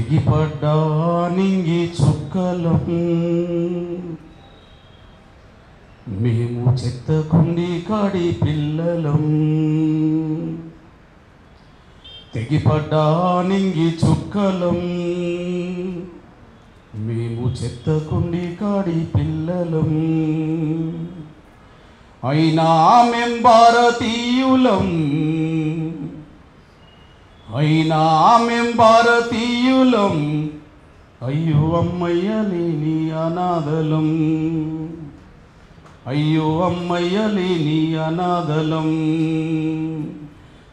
తెగిపడ్డా నింగి చుక్కలం మేము చెత్తకుండి కాడి పిల్లలం. తెగిపడ్డా నింగి చుక్కలం మేము చెత్తకుండి కాడి పిల్లలం. అయినా మేం భారతీయులం, అయినా మేం భారతీయులం, అయ్యో అమ్మయ్య లేని అనాథలం, అయ్యో అమ్మయ్య లేని అనాథలం.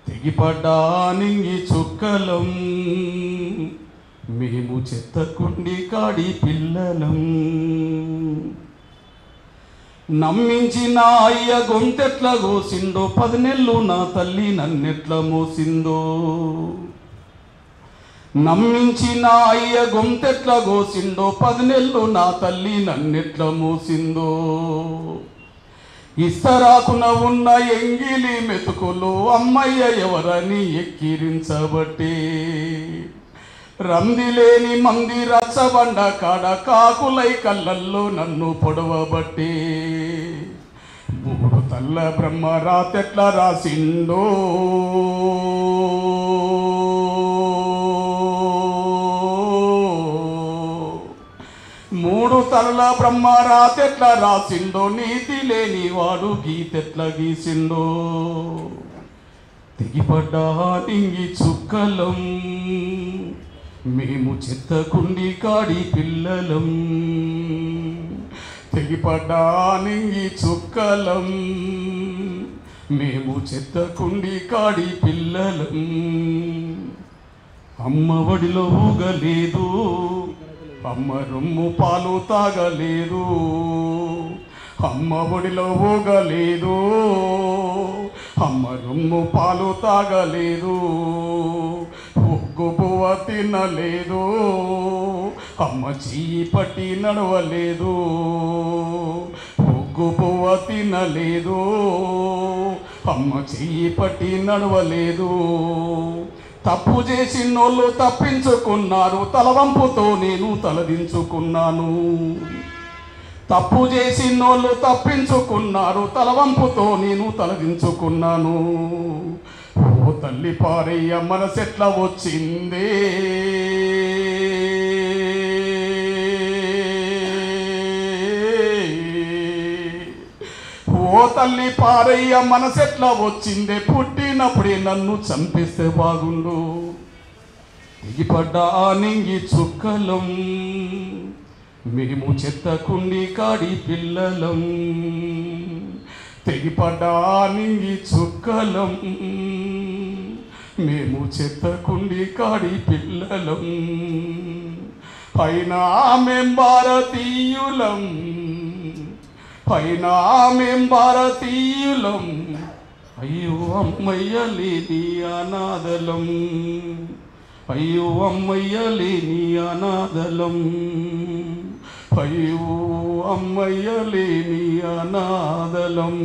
తెగిపడ్డా నింగి చుక్కలం మేము చెత్తకుండి కాడి పిల్లలం. నమ్మించిన అయ్య గొంతెట్ల కోసిందో, 10 నెలలు నా తల్లి నన్నెట్ల మోసిందో. నమ్మించిన అయ్య గొంతెట్ల కోసిందో, 10 నెలలు నా తల్లి నన్నెట్ల మోసిందో. ఇస్తరాకున ఉన్న ఎంగిలి మెతుకులు అమ్మయ్య ఎవరని ఎక్కిరించబట్టే. రందిలేని మంది రచ్చబండ కాడ కాకులై కళ్ళల్లో నన్ను పొడవబట్టే. 3 తల్ల బ్రహ్మ రాతెట్ల రాసిండో, 3 తలల బ్రహ్మ రాతెట్ల రాసిండో, నీతి లేని వాడు గీతెట్ల గీసిండో. తెగిపడ్డా నింగి చుక్కలం మేము చెత్తకుండి కాడి పిల్లలం. తెగిపడ్డా నింగి చుక్కలం మేము చెత్తకుండి కాడి పిల్లలం. అమ్మ ఒడిలో ఊగలేదు, అమ్మ రొమ్ము పాలు తాగలేదు. అమ్మ ఒడిలో ఊగలేదు, అమ్మ రొమ్ము పాలు తాగలేదు. ఒగ్గు పువ్వ తినలేదు, అమ్మ చెయ్యి పట్టి నడవలేదు. ఒగ్గు పువ్వ తినలేదు, అమ్మ చెయ్యి పట్టి నడవలేదు. తప్పు చేసినోళ్ళు తప్పించుకున్నారు, తలవంపుతో నేను తలదించుకున్నాను. తప్పు చేసినోళ్ళు తప్పించుకున్నారు, తలవంపుతో నేను తలదించుకున్నాను. ఓ తల్లి పారయ్య మనసెట్ల వచ్చిందే, ఓ తల్లి పారయ్య మనసెట్ల వచ్చిందే. పుట్టినప్పుడే నన్ను చంపేస్తే బాగుండు. తెగిపడ్డా నింగి చుక్కలం మేము చెత్తకుండి కాడి పిల్లలం. తెగిపడ్డా నింగి చుక్కలం మేము చెత్తకుండి కాడి పిల్లలం. అయినా మేం భారతీయులం, అయినా మేం భారతీయులం, అయ్యో అమ్మయ్య లేని అనాథలం, అయ్యో అమ్మయ్య లేని అనాథలం, అయ్యో అమ్మయ్య లేని అనాథలం.